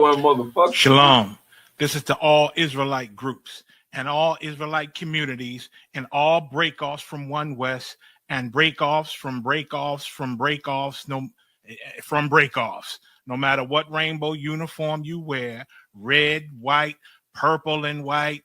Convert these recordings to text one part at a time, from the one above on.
motherfucker. Shalom. This is to all Israelite groups and all Israelite communities and all breakoffs from One West and breakoffs from breakoffs from breakoffs from breakoffs. No matter what rainbow uniform you wear, red, white, purple, and white,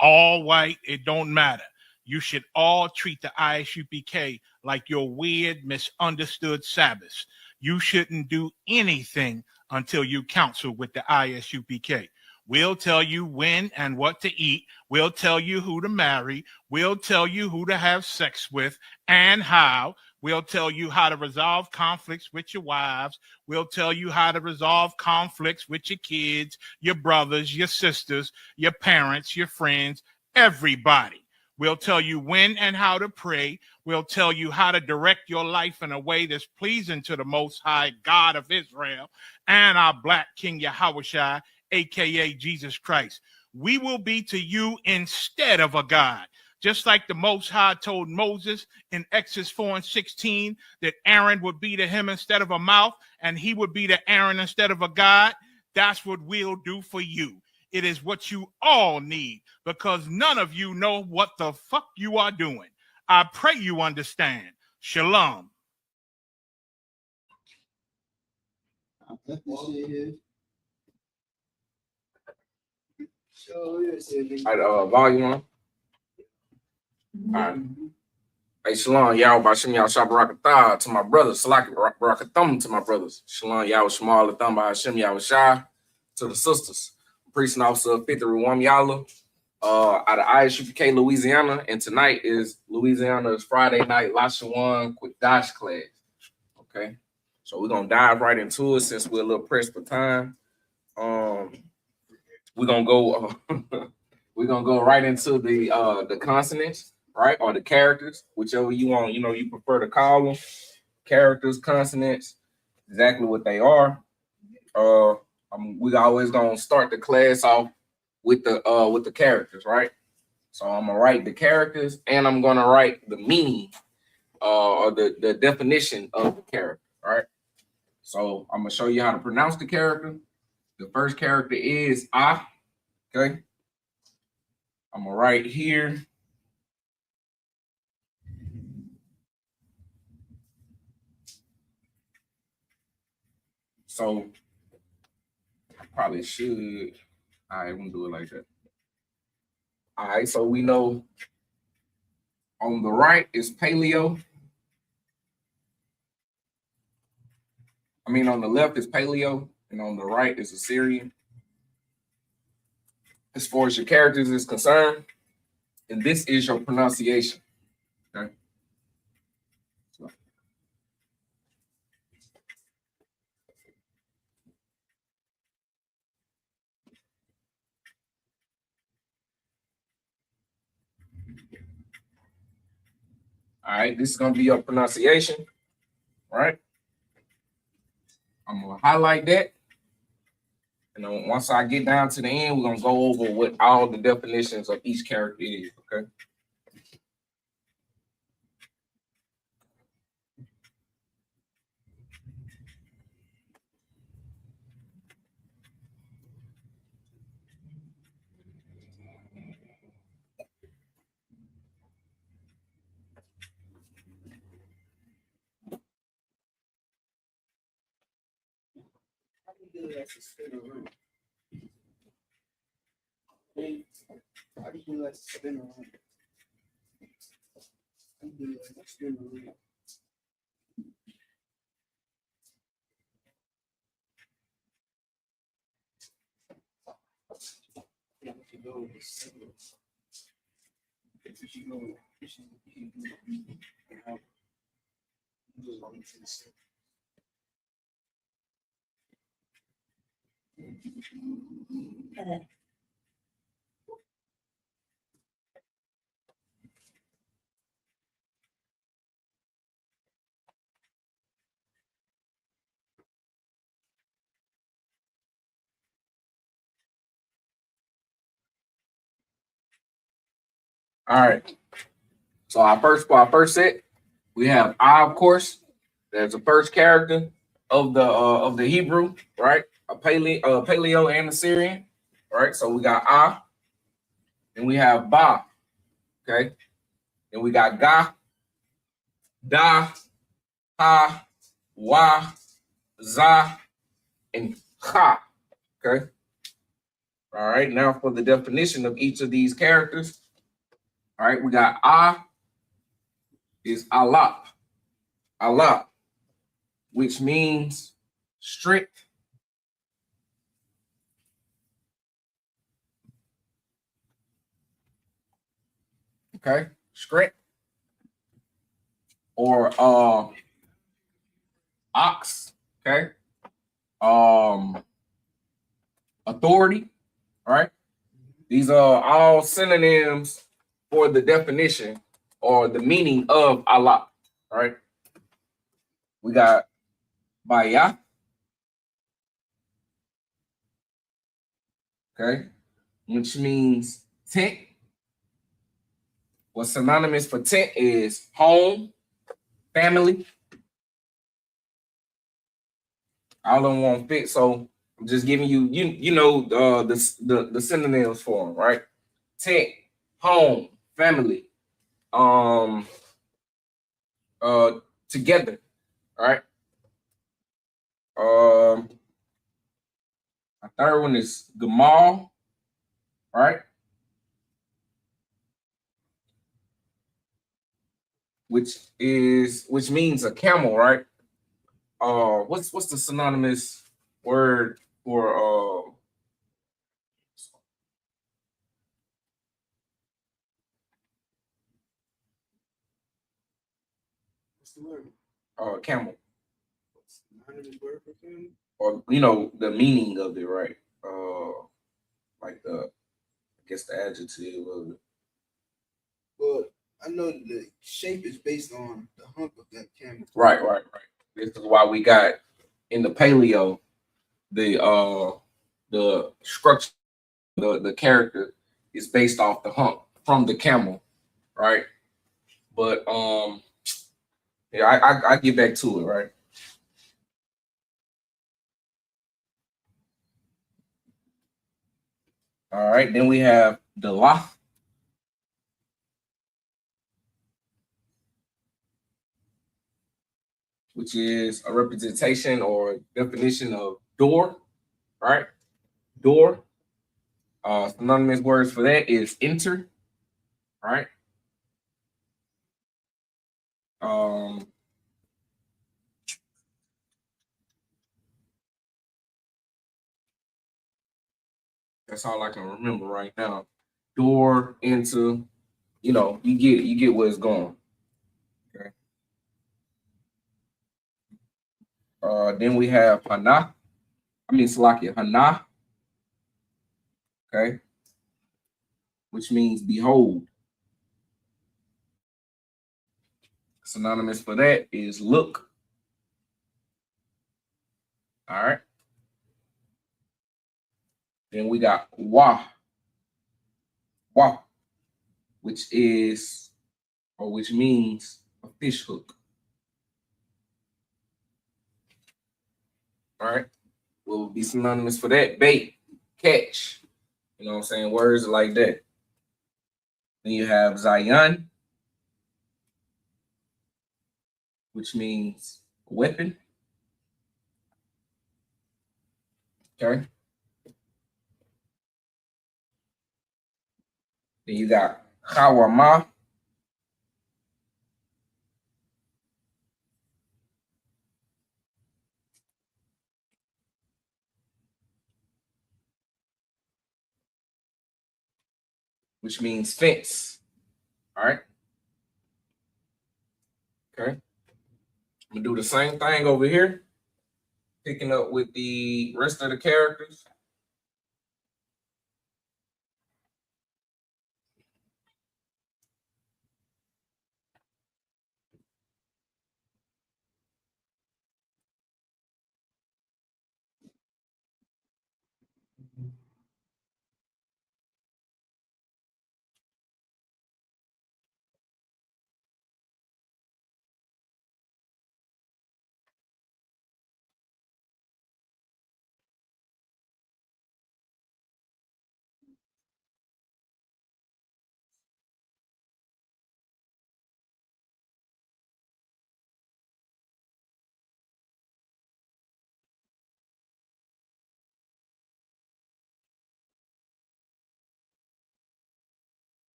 all white, it don't matter. You should all treat the Isupk like your weird, misunderstood Sabbaths. You shouldn't do anything until you counsel with the Isupk. We'll tell you when and what to eat. We'll tell you who to marry. We'll tell you who to have sex with and how. We'll tell you how to resolve conflicts with your wives. We'll tell you how to resolve conflicts with your kids, your brothers, your sisters, your parents, your friends, everybody. We'll tell you when and how to pray. We'll tell you how to direct your life in a way that's pleasing to the Most High God of Israel and our Black King Yahushua, a.k.a. Jesus Christ. We will be to you instead of a God. Just like the Most High told Moses in Exodus 4:16 that Aaron would be to him instead of a mouth and he would be to Aaron instead of a God, that's what we'll do for you. It is what you all need because none of you know what the fuck you are doing. I pray you understand. Shalom. I'll put this shit here. Volume on. All right. Hey, Shalom, y'all, Bashim, y'all, Shabbarakatah to my brothers, Salaki Barakathum to my brothers. Shalom, y'all, Shamal, Latham, Bashim, y'all, Shah to the sisters. Priest and Officer of 50 Ruam Yala out of Isupk, Louisiana. And tonight is Louisiana's Friday night Lashawan Qadash class. Okay. So we're gonna dive right into it since we're a little pressed for time. We're gonna go we're gonna go right into the consonants, right? Or the characters, whichever you want, you prefer to call them. Characters, consonants, exactly what they are. We always gonna start the class off with the characters, right? So I'm gonna write the characters and I'm gonna write the meaning or the definition of the character, right? So I'm gonna show you how to pronounce the character. The first character is I, okay? I'm gonna write here. So probably should. All right, I'm gonna do it like that. All right, so we know on the right is paleo. On the left is paleo, and on the right is Assyrian. As far as your characters is concerned, and this is your pronunciation. Okay. All right, this is gonna be your pronunciation, right? I'm gonna highlight that. And then once I get down to the end, we're gonna go over what all the definitions of each character is, okay? How do you like to spin around? How do you like to spin around? If you go with the signals, if you go with just want to see. All right. So our first set, we have I, of course. There's the first character. of the Hebrew, right? A paleo and Assyrian, right? So we got Ah, and we have Ba, okay? And we got Ga, Da, Ha, Wa, Za, and Ha, okay? All right, now for the definition of each of these characters. All right, we got Ah is Allah, Allah, which means strict. Okay, strict. Or ox, okay? Authority, all right? These are all synonyms for the definition or the meaning of Allah, all right? We got Bayah, okay, which means tent. What's synonymous for tent is home, family. All of them won't fit, so I'm just giving you the synonyms for them, right? Tent, home, family, um, uh, together, all right? Um, a third one is Gamal, right? Which means a camel, right? What's the synonymous word for What's the word? camel? What's the anonymous word for family? Or the meaning of it, right? Like I guess the adjective of it. Well, I know the shape is based on the hump of that camel. Right. This is why we got in the paleo the structure, the character is based off the hump from the camel, right? But yeah, I get back to it, right? All right, then we have the la, which is a representation or definition of door, right? Door. Synonymous words for that is enter, right? Um, that's all I can remember right now. Door, enter, you get where it's going. Okay. Then we have Hana. I mean Salakia, Hana, okay, which means behold. Synonymous for that is look. All right. Then we got wa, which is or which means a fish hook. All right. What would be synonymous for that? Bait, catch. You know what I'm saying? Words like that. Then you have Zion, which means weapon. Okay. Then you got Hawama, which means fence. All right. Okay. I'm gonna do the same thing over here, picking up with the rest of the characters.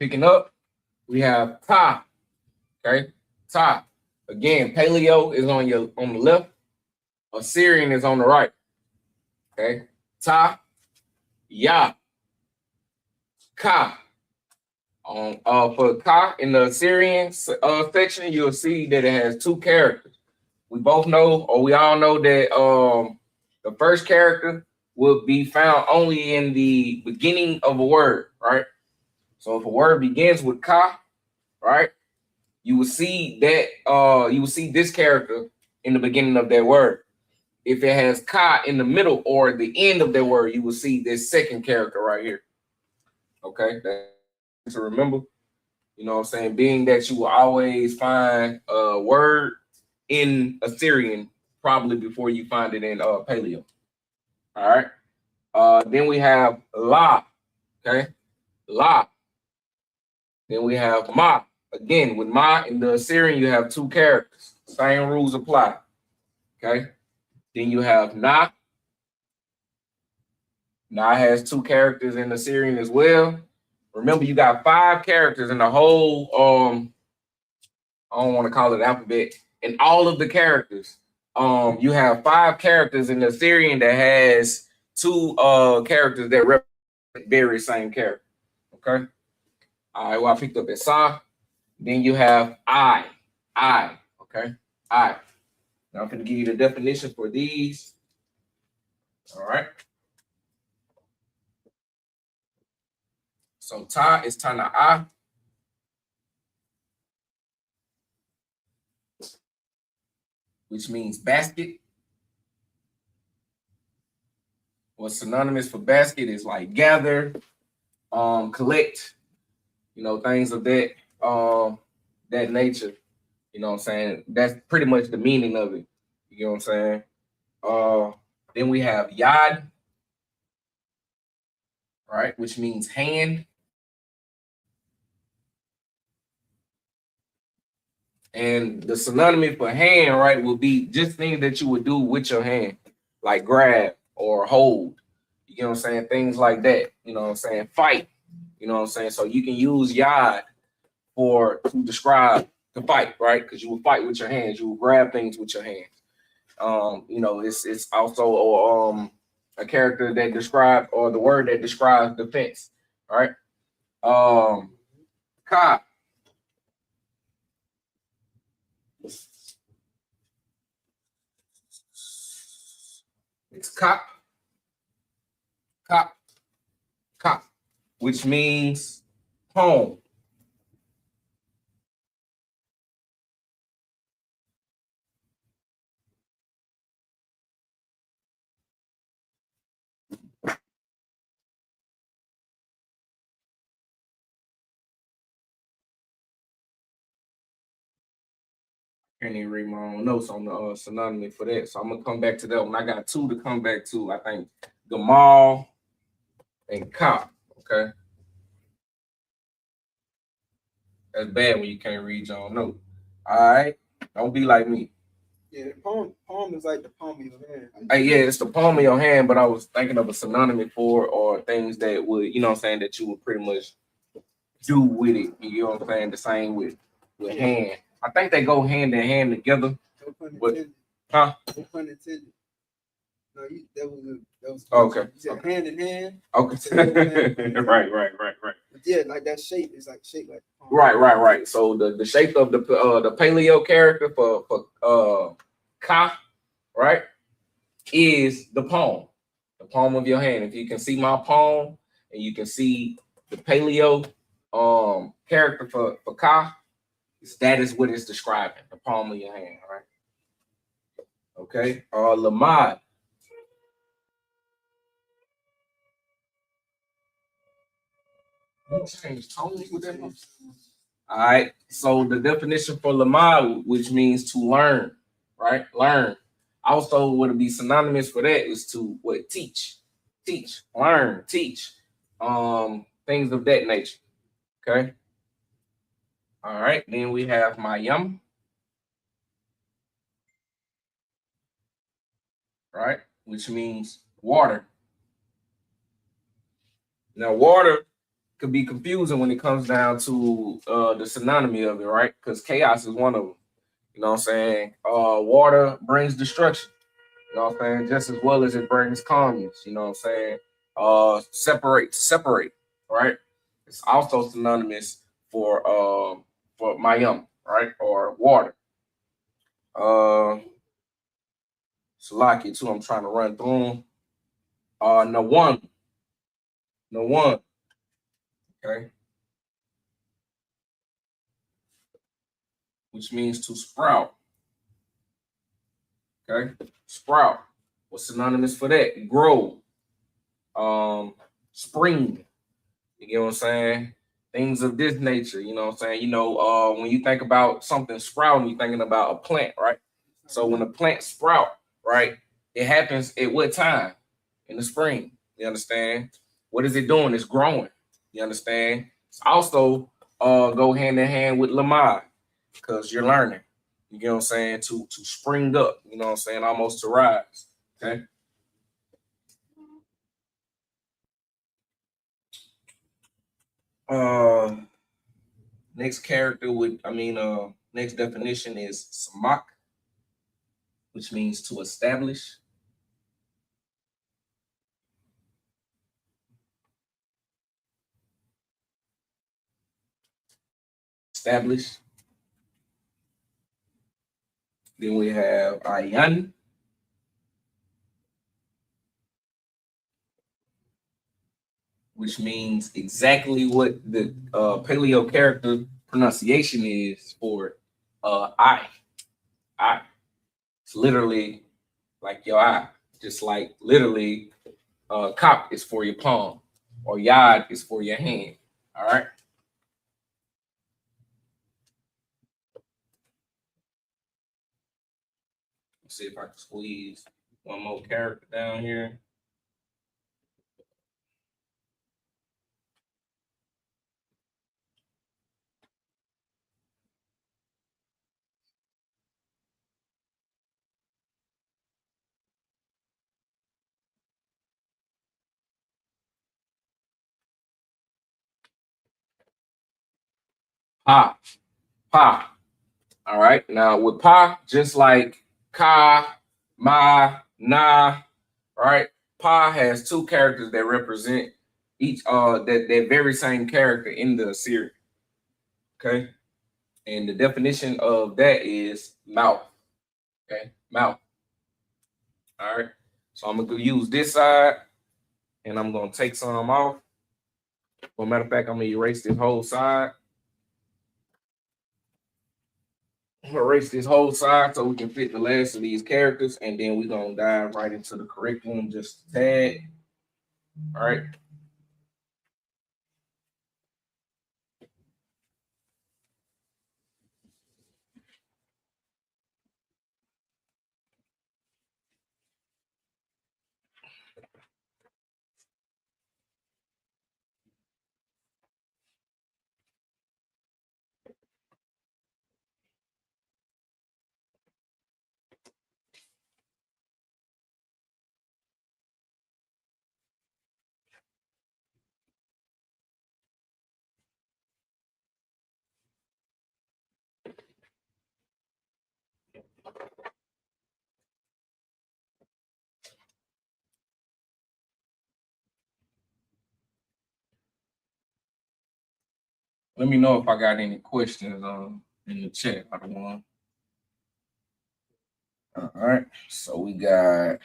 Picking up, we have Ta. Okay, Ta. Again, Paleo is on the left. Assyrian is on the right. Okay, Ta, Ya, Ka. For Ka in the Assyrian section, you'll see that it has two characters. We both know, or we all know that the first character will be found only in the beginning of a word, right? So if a word begins with Ka, right, you will see this character in the beginning of that word. If it has Ka in the middle or the end of that word, you will see this second character right here. Okay, that's to remember. You know what I'm saying? Being that you will always find a word in Assyrian probably before you find it in Paleo. All right. Then we have La. Okay. La. Then we have Ma. Again, with Ma in the Assyrian, you have two characters. Same rules apply. Okay. Then you have Na. Na has two characters in the Assyrian as well. Remember, you got 5 characters in the whole I don't want to call it alphabet. In all of the characters, you have 5 characters in the Assyrian that has 2 characters that represent the very same character. Okay. All right. Well, I picked up Sa. Then you have I. Okay. I. Now I'm going to give you the definition for these. All right. So Ta is Tana'a. Which means basket. What's synonymous for basket is like gather, collect, things of that nature. You know what I'm saying? That's pretty much the meaning of it. You know what I'm saying? Then we have yad, right, which means hand. And the synonym for hand, right, will be just things that you would do with your hand, like grab or hold. You know what I'm saying? Things like that. You know what I'm saying? Fight. You know what I'm saying? So you can use yad to describe the fight, right? Because you will fight with your hands. You will grab things with your hands. It's also a character that describes, or the word that describes defense, right? Ka. It's cop, cop, cop, which means home. Can't even read my own notes on the synonym for that. So I'm gonna come back to that one. I got 2 to come back to. I think Gamal and cop. Okay, that's bad when you can't read your own note. All right, don't be like me. Yeah, the palm is like the palm of your hand. Yeah, it's the palm of your hand, but I was thinking of a synonym for or things that would, you know what I'm saying, that you would pretty much do with it. You know what I'm saying? The same with hand. I think they go hand in hand together. No pun But, intended. huh? No pun intended. No, that was Okay. You said hand in hand. Okay. Right. But yeah, like that shape is like shaped like palm. Right. So the shape of the paleo character for Ka, right, is the palm of your hand. If you can see my palm and you can see the paleo character for Ka, that is what it's describing, the palm of your hand, right? Okay. Lamad. Change tone with that. All right. So the definition for Lamad, which means to learn, right? Learn. Also, what would be synonymous for that is to what? Teach, learn, teach. Things of that nature. Okay. All right. Then we have Mayam, right? Which means water. Now, water could be confusing when it comes down to the synonymy of it, right? Because chaos is one of them. You know what I'm saying? Water brings destruction. You know what I'm saying? Just as well as it brings calmness. You know what I'm saying? Separate, right? It's also synonymous for mayim, right? Or water. Salaki too. I'm trying to run through them. No one, no one. Okay, which means to sprout. Okay, sprout. What's synonymous for that? Grow. Spring. You get what I'm saying? Things of this nature. You know what I'm saying? When you think about something sprouting, you're thinking about a plant, right? So when a plant sprout, right, it happens at what time? In the spring. You understand? What is it doing? It's growing. You understand? It's also go hand in hand with lamai because you're learning. You get what I'm saying? To spring up. You know what I'm saying? Almost to rise. Okay. Uh, next character next definition is samak, which means to establish. Establish. Then we have ayan, which means exactly what the paleo character pronunciation is for eye. Eye. It's literally like your eye. Just like literally cop is for your palm or yad is for your hand. All right. Let's see if I can squeeze one more character down here. Pa. Pa. All right. Now with Pa, just like Ka, Ma, Na, right? Pa has two characters that represent each that very same character in the series. Okay. And the definition of that is mouth. Okay, mouth. All right. So I'm gonna use this side and I'm gonna take some off. Well, matter of fact, I'm gonna erase this whole side. I'm gonna erase this whole side so we can fit the last of these characters, and then we're gonna dive right into the curriculum just a tad. All right. Let me know if I got any questions in the chat. I don't want. All right. So we got.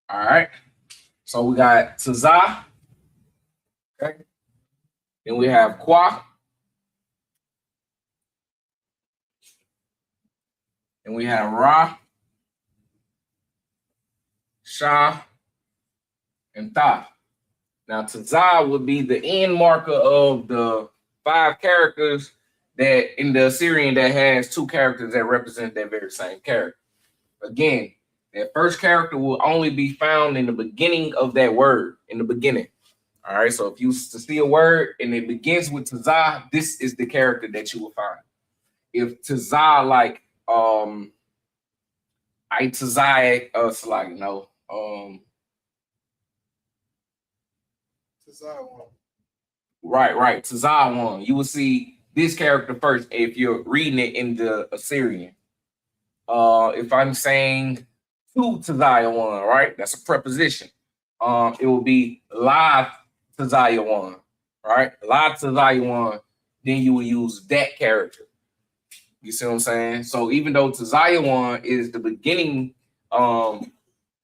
All right. So we got Tazah. Okay. Then we have Kwa. And we have Ra, Shah, and Tha. Now, Tazah would be the end marker of the 5 characters that in the Assyrian that has 2 characters that represent that very same character. Again, that first character will only be found in the beginning of that word, in the beginning. All right, so if you see a word and it begins with Tazah, this is the character that you will find. If Tazah like I Tazai, it's like no. Right. Tazai one. You will see this character first if you're reading it in the Assyrian. If I'm saying to Tazaya one, right? That's a preposition. It will be la Tazaya one, right? La Tazaya one. Then you will use that character. You see what I'm saying? So even though Tazaya one is the beginning of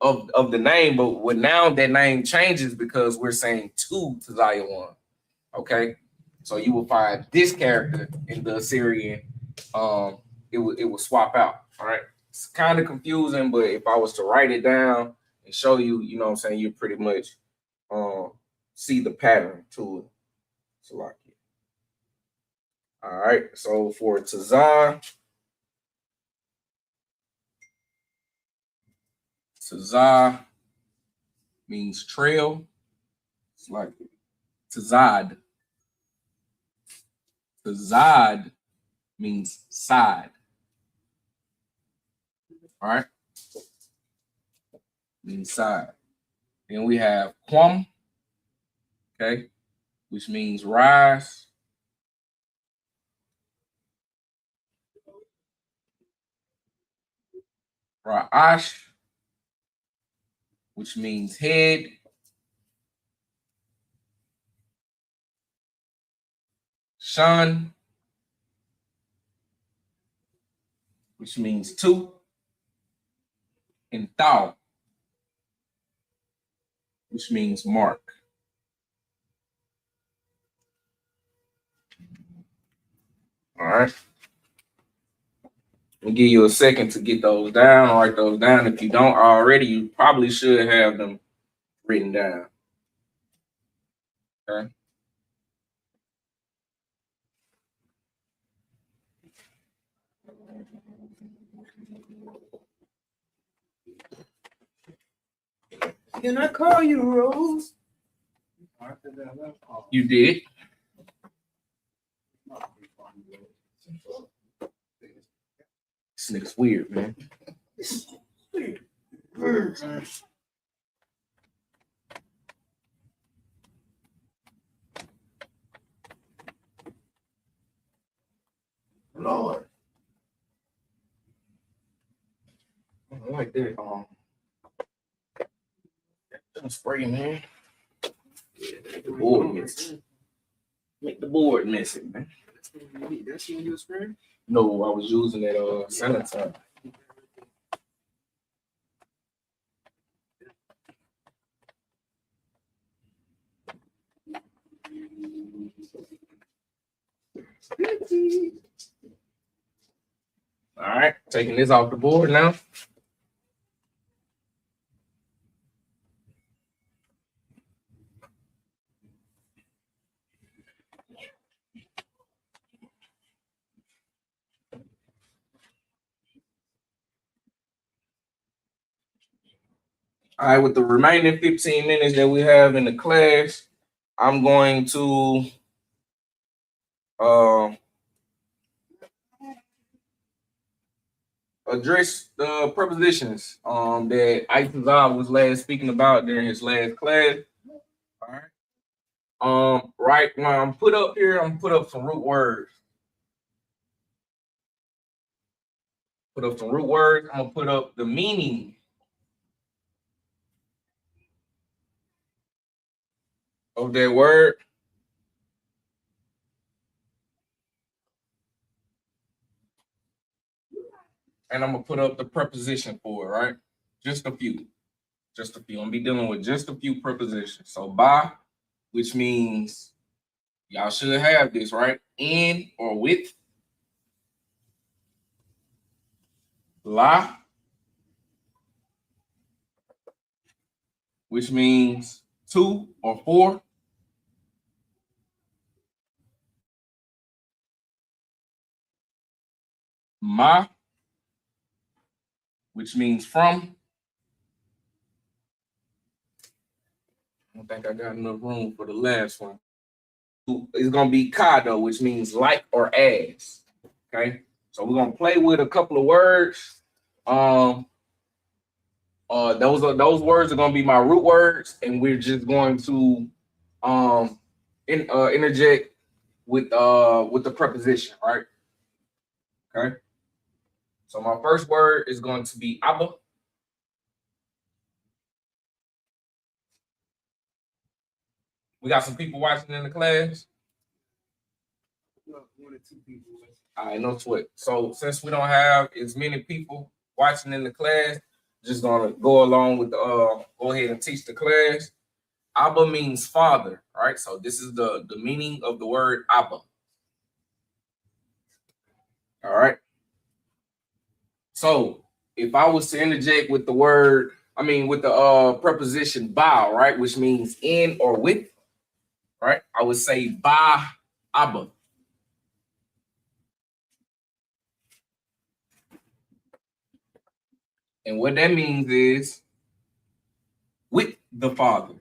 the name, but what now that name changes because we're saying to Tazaya one. Okay, so you will find this character in the Assyrian. It will swap out. All right, it's kind of confusing, but if I was to write it down and show you, you know what I'm saying, you pretty much see the pattern to it. So like it. All right, so for Tazah means trail. It's like Tazad. Tazad means side. All right, means side. Then we have Quam, okay, which means rise. Ra'ash, which means head. Shan, which means two. And Thou, which means mark. All right. I'll give you a second to get those down, write those down. If you don't already, you probably should have them written down. Okay. Can I call you Rose? You did. This nigga's weird, man. Lord. I like that. Spray, man. The board missing. Make the board missing, man. That's you your spray? No, I was using that sanitizer. All right, taking this off the board now. All right, with the remaining 15 minutes that we have in the class, I'm going to address the prepositions that Isupk was last speaking about during his last class. All right. Right when I'm put up here, I'm put up some root words. I'm gonna put up the meaning of that word. And I'm gonna put up the preposition for it, right? Just a few. Just a few. I'm gonna be dealing with just a few prepositions. So by, which means y'all should have this, right? In or with. La, which means to or for. Ma, which means from. I don't think I got enough room for the last one. It's gonna be ka though, which means like or as. Okay, so we're gonna play with a couple of words. Those words are gonna be my root words, and we're just going to interject with the preposition, right? Okay. So my first word is going to be Abba. We got some people watching in the class. Well, 1 or 2 people. All right, no sweat. So since we don't have as many people watching in the class, just gonna go along with go ahead and teach the class. Abba means father, right? So this is the meaning of the word Abba. All right. So if I was to interject with the word, with the preposition ba, right, which means in or with, right, I would say ba Abba. And what that means is with the Father.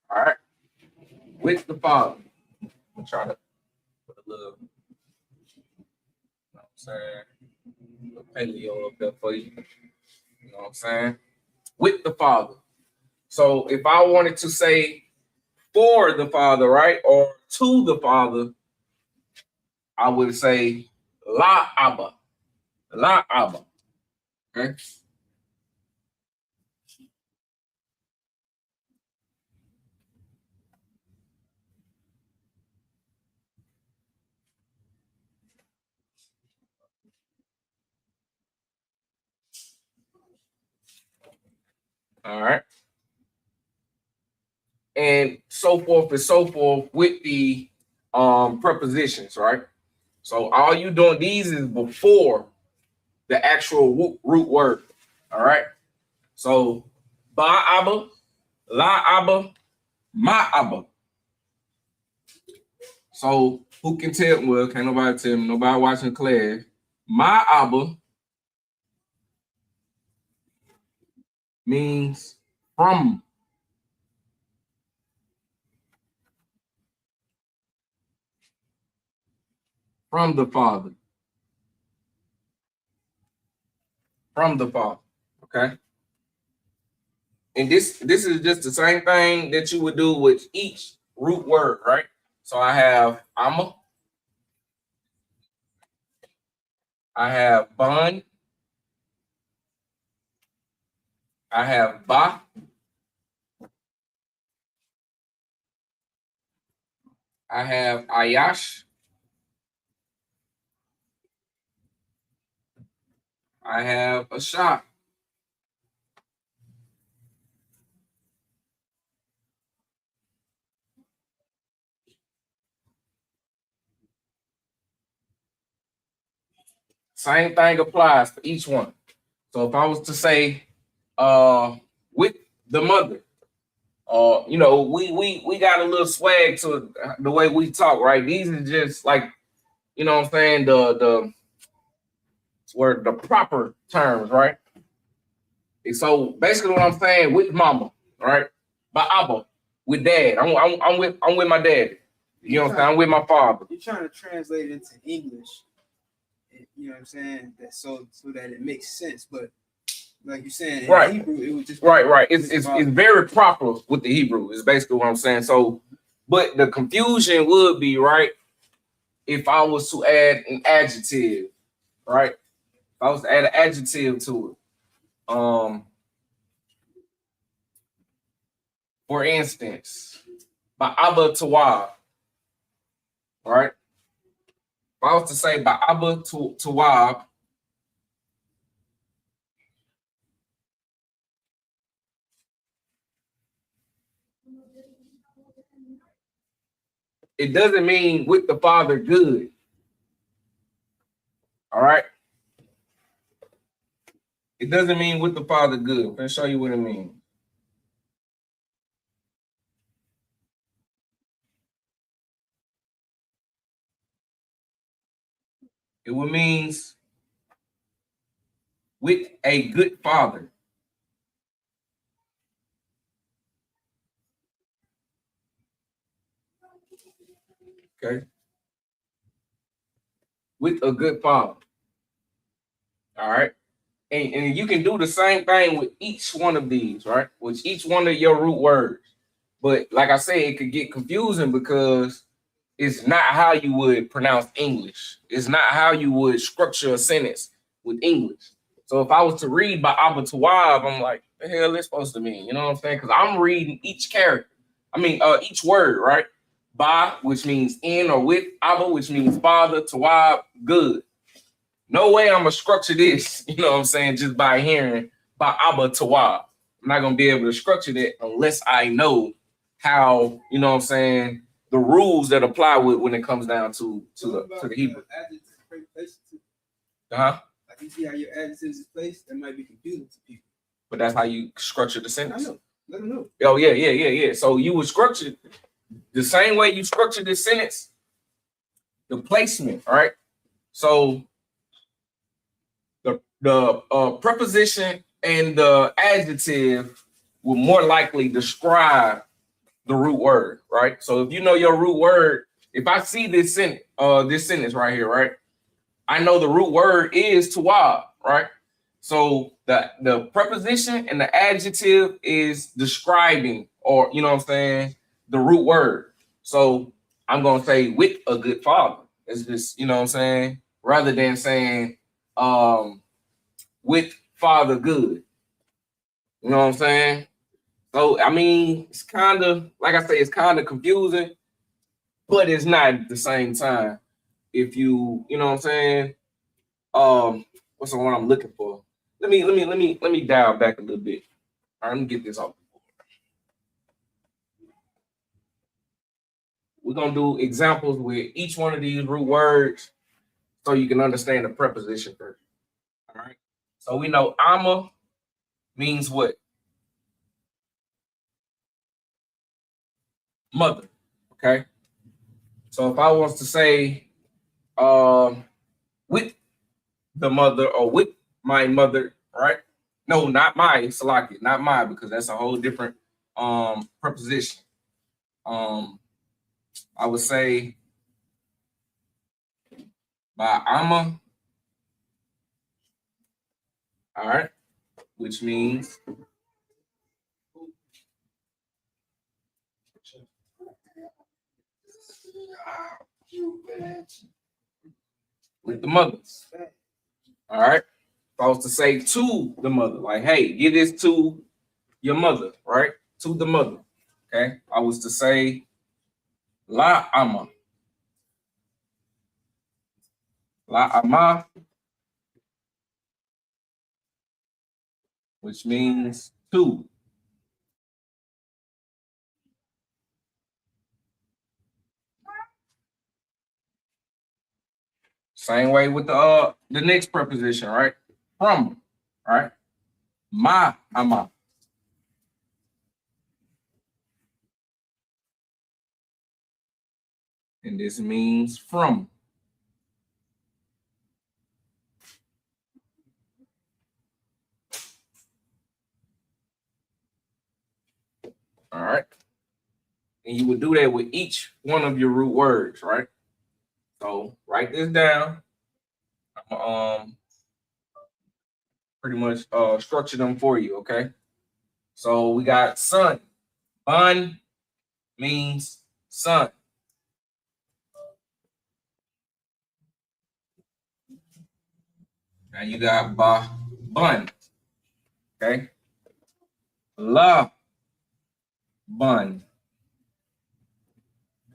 All right. With the Father. I'm trying to put a little, I'm saying, a paleo up there for you. You know what I'm saying? With the Father. So if I wanted to say for the Father, right, or to the Father, I would say La Abba. La Abba. Okay. All right. And so forth and so forth with the prepositions, right? So all you doing, these is before the actual root word. All right. So ba abba, la abba, ma abba. So who can tell? Well, can't nobody tell me. Nobody watching class. Ma abba means from. From the Father. From the Father. Okay. And this is just the same thing that you would do with each root word, right? So I have Amma, I have Ban, I have Ba, I have Ayash, I have Asha. Same thing applies for each one. So if I was to say with the mother, we got a little swag to the way we talk, right? These are just like, you know what I'm saying, the word the proper terms, right? And so basically what I'm saying with mama, right? By Abba, with dad. I'm with my dad. You know what I'm saying? I'm with my father. You're trying to translate it into English. You know what I'm saying? That so that it makes sense. But like you're saying, in Right. Hebrew, it would just right. It's very proper with the Hebrew, is basically what I'm saying. So, but the confusion would be, right, if I was to add an adjective, right? If I was to add an adjective to it. For instance, Ba'aba Tawab. All right. If I was to say Ba'aba Tawab, it doesn't mean with the Father good. All right. It doesn't mean with the Father good. I'm going to show you what it means. It would means with a good father. Okay. With a good father. All right. And you can do the same thing with each one of these, right? With each one of your root words. But like I said, it could get confusing because it's not how you would pronounce English. It's not how you would structure a sentence with English. So if I was to read by Abba Tawab, I'm like, the hell is supposed to mean? You know what I'm saying? Because I'm reading each character. Each word, right? Ba, which means in or with, Abba, which means father, Tawab, good. No way I'm gonna structure this, you know what I'm saying, just by hearing by Abba Tawab. I'm not gonna be able to structure that unless I know how, you know what I'm saying, the rules that apply when it comes down to the Hebrew. Like you see how your adjectives is placed, that might be confusing to people. But that's how you structure the sentence. I know. Let them know. Oh, yeah. So you would structure the same way you structure this sentence, the placement, all right? So the preposition and the adjective will more likely describe the root word, right? So if you know your root word, if I see this sentence right here, right? I know the root word is tawab, right? So the preposition and the adjective is describing, or you know what I'm saying, the root word. So I'm gonna say with a good father. It's just, you know what I'm saying, rather than saying with father good. You know what I'm saying? So I mean, it's kind of, like I say, it's kind of confusing, but it's not at the same time. If you know what I'm saying, what's the one I'm looking for? Let me dial back a little bit. All right, let me get this off. We're gonna do examples with each one of these root words so you can understand the preposition first. All right. So we know Amma means what? Mother. Okay. So if I was to say with the mother or with my mother, right? No, not my, Salaki, not my, because that's a whole different preposition. I would say by Amma, all right, which means with the mother. All right. If I was to say to the mother, like, hey, give this to your mother, right? To the mother. Okay. I was to say La Ama. La Ama, which means to. Same way with the next preposition, right? From, right? Ma Ama. And this means from. All right. And you would do that with each one of your root words, right? So write this down. I'm pretty much structure them for you, okay? So we got son. Bun means son. Now you got bun, okay? La bun.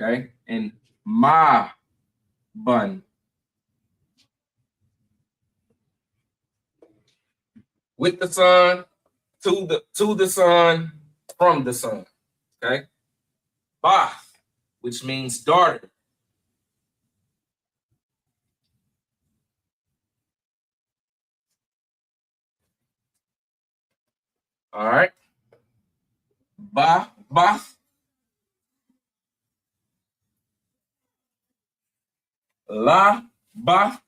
Okay, and ma bun. With the son, to the son, from the son. Okay, Bath, which means daughter. All right, Bath, la Bath,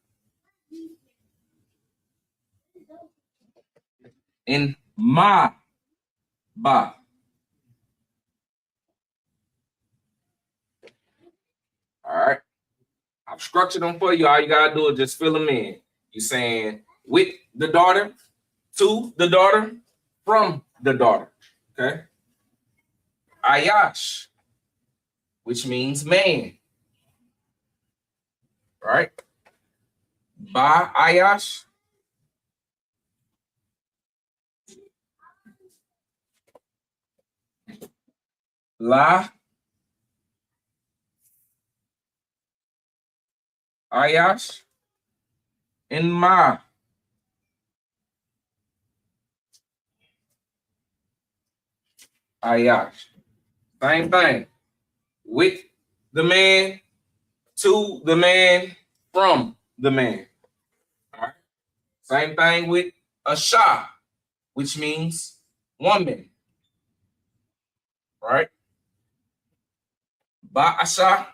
and ma Bath. All right, I've structured them for you. All you gotta do is just fill them in. You're saying with the daughter, to the daughter, from the daughter. Okay, Ayash, which means man. Right, Ba Ayash, La Ayash, and Ma Ayash. Same thing. With the man, to the man, from the man. All right. Same thing with Asha, which means woman. Right? Ba Asha,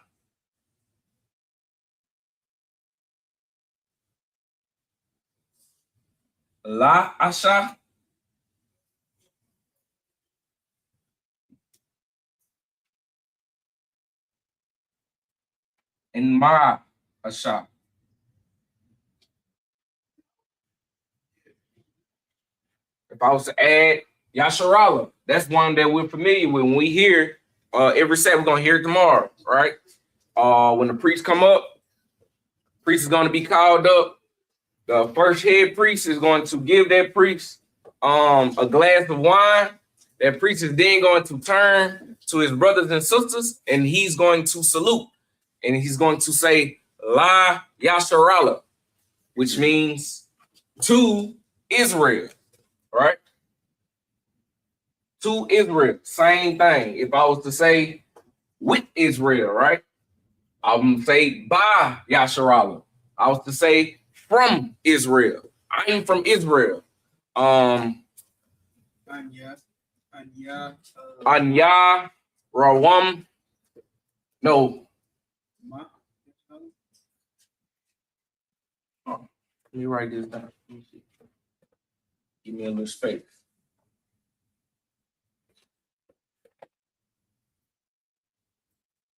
La Asha, and Ma Asha. If I was to add Yasharala, that's one that we're familiar with. When we hear every set, we're gonna hear it tomorrow, right? When the priest come up, priest is gonna be called up. The first head priest is going to give that priest a glass of wine. That priest is then going to turn to his brothers and sisters, and he's going to salute, and he's going to say La Yasharala, which means to Israel, right? To Israel, same thing. If I was to say with Israel, right? I'm gonna say by Yasharala. I was to say from Israel. I'm from Israel. Anya, Anya, Anya Rawam. No. Ma. Oh, let me write this down. Let me see. Give me a little space.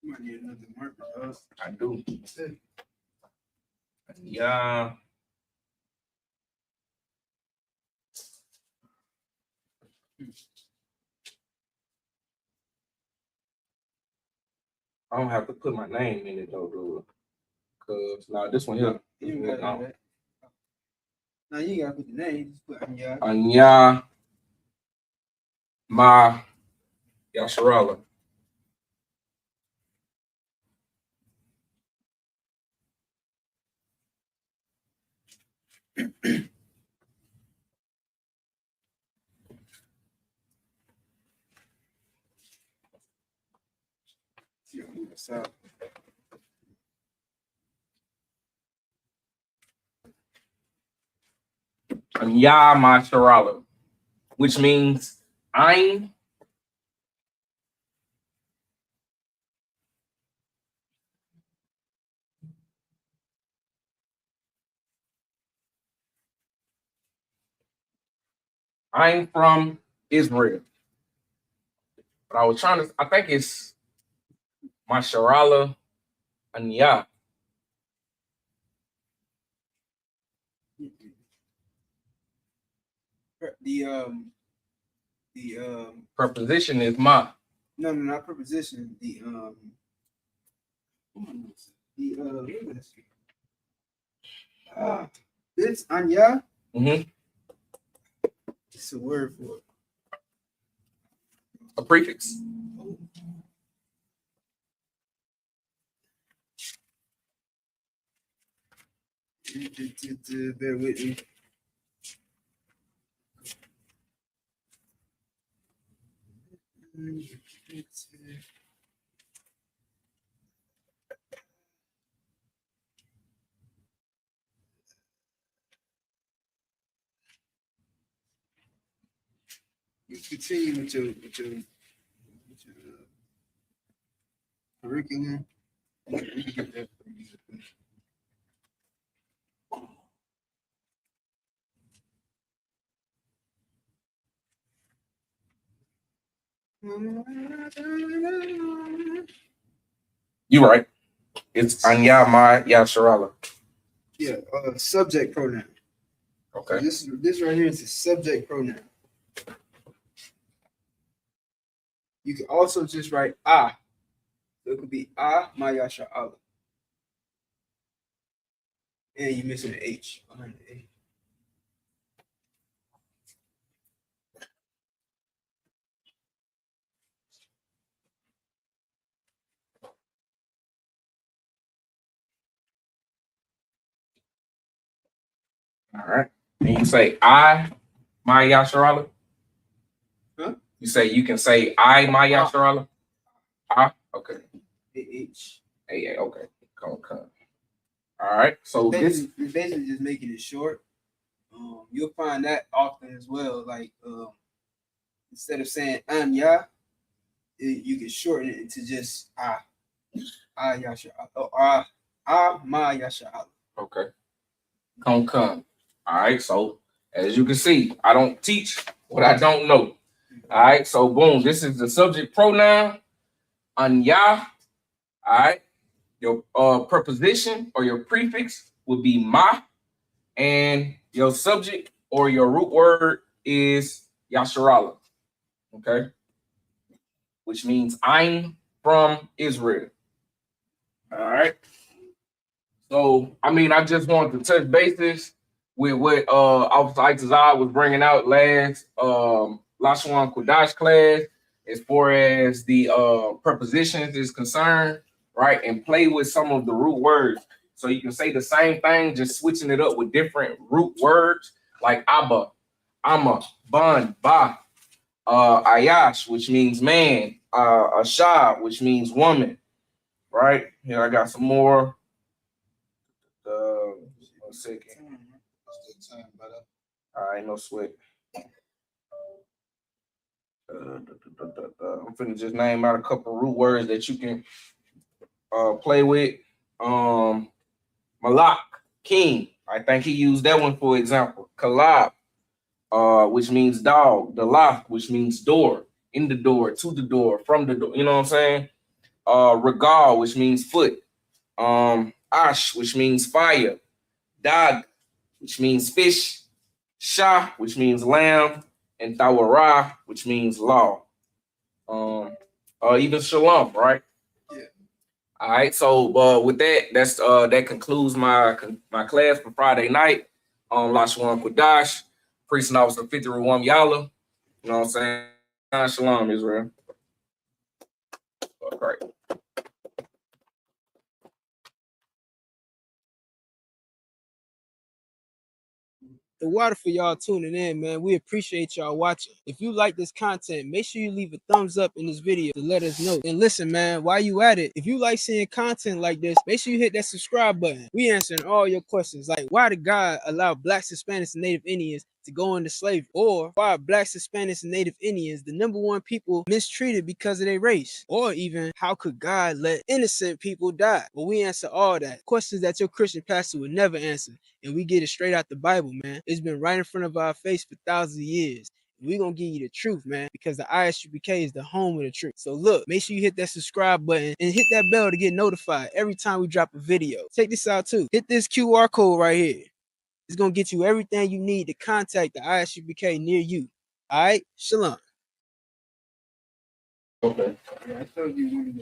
You might need another marker, dog. I do. Yeah. I don't have to put my name in it though, dude. Cause now this one here. You ain't gotta do that. Now you gotta put the name. Just put Anya. Anya Ma Yasharala. What's up? Anya Masharala, which means I'm from Israel. But I was trying to, I think it's Masharala Anya. The Preposition is ma. no, not preposition. What is it? It's Anya. Mm-hmm. It's a word for it. A prefix. Bear with me. You continue with your curriculum. You right. It's Anya Ma Yasharala. Yeah, subject pronoun. Okay. So this right here is a subject pronoun. You can also just write ah. So it could be ah ma yasha Allah. And you're missing an H behind the A. All right. And you say I Ma Yasharala. Huh? You can say I Ma Yasharala. Ah. Okay. A-H. Hey, okay. Come. All right. So it's basically just making it short. You'll find that often as well. Like instead of saying Anya, you can shorten it into just ah yasha ma yasha Allah. Okay. Come. All right. So as you can see, I don't teach what I don't know. All right. So boom, this is the subject pronoun. Anya. All right. Your preposition or your prefix would be ma, and your subject or your root word is Yasharala. Okay. Which means I'm from Israel. All right. So, I mean, I just wanted to touch bases with what Officer Itazar was bringing out last Lashawan Qadash class as far as the prepositions is concerned, right? And play with some of the root words. So you can say the same thing, just switching it up with different root words like Abba, Amma, Ban, Ba, Ayash, which means man, Asha, which means woman, right? Here I got some more. 1 second. All right, no sweat. I'm finna just name out a couple root words that you can play with. Malak, king. I think he used that one for example. Kalab, which means dog. Dalaf, which means door. In the door, to the door, from the door. You know what I'm saying? Regal, which means foot. Ash, which means fire. Dag, which means fish. Shah, which means lamb, and Tawara, which means law. Even Shalom, right? Yeah. All right. So with that, that concludes my class for Friday night on Lashawan Qadash, Priest and Officer 50 Ruwam Yala. You know what I'm saying? Shalom, Israel. Great. The water for y'all tuning in, man. We appreciate y'all watching. If you like this content, make sure you leave a thumbs up in this video to let us know. And listen, man, while you at it, if you like seeing content like this, make sure you hit that subscribe button. We answering all your questions, like why did God allow blacks, Hispanics, and Native Indians to go into slavery? Or why are blacks, Hispanics, and Native Indians the #1 people mistreated because of their race? Or even, how could God let innocent people die? Well, we answer all that. Questions that your Christian pastor would never answer. And we get it straight out the Bible, man. It's been right in front of our face for thousands of years. We're going to give you the truth, man, because the ISUPK is the home of the truth. So look, make sure you hit that subscribe button and hit that bell to get notified every time we drop a video. Check this out, too. Hit this QR code right here. It's going to get you everything you need to contact the ISUPK near you. All right? Shalom. Okay. Yeah, I told you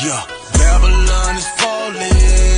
Yeah, Babylon is falling.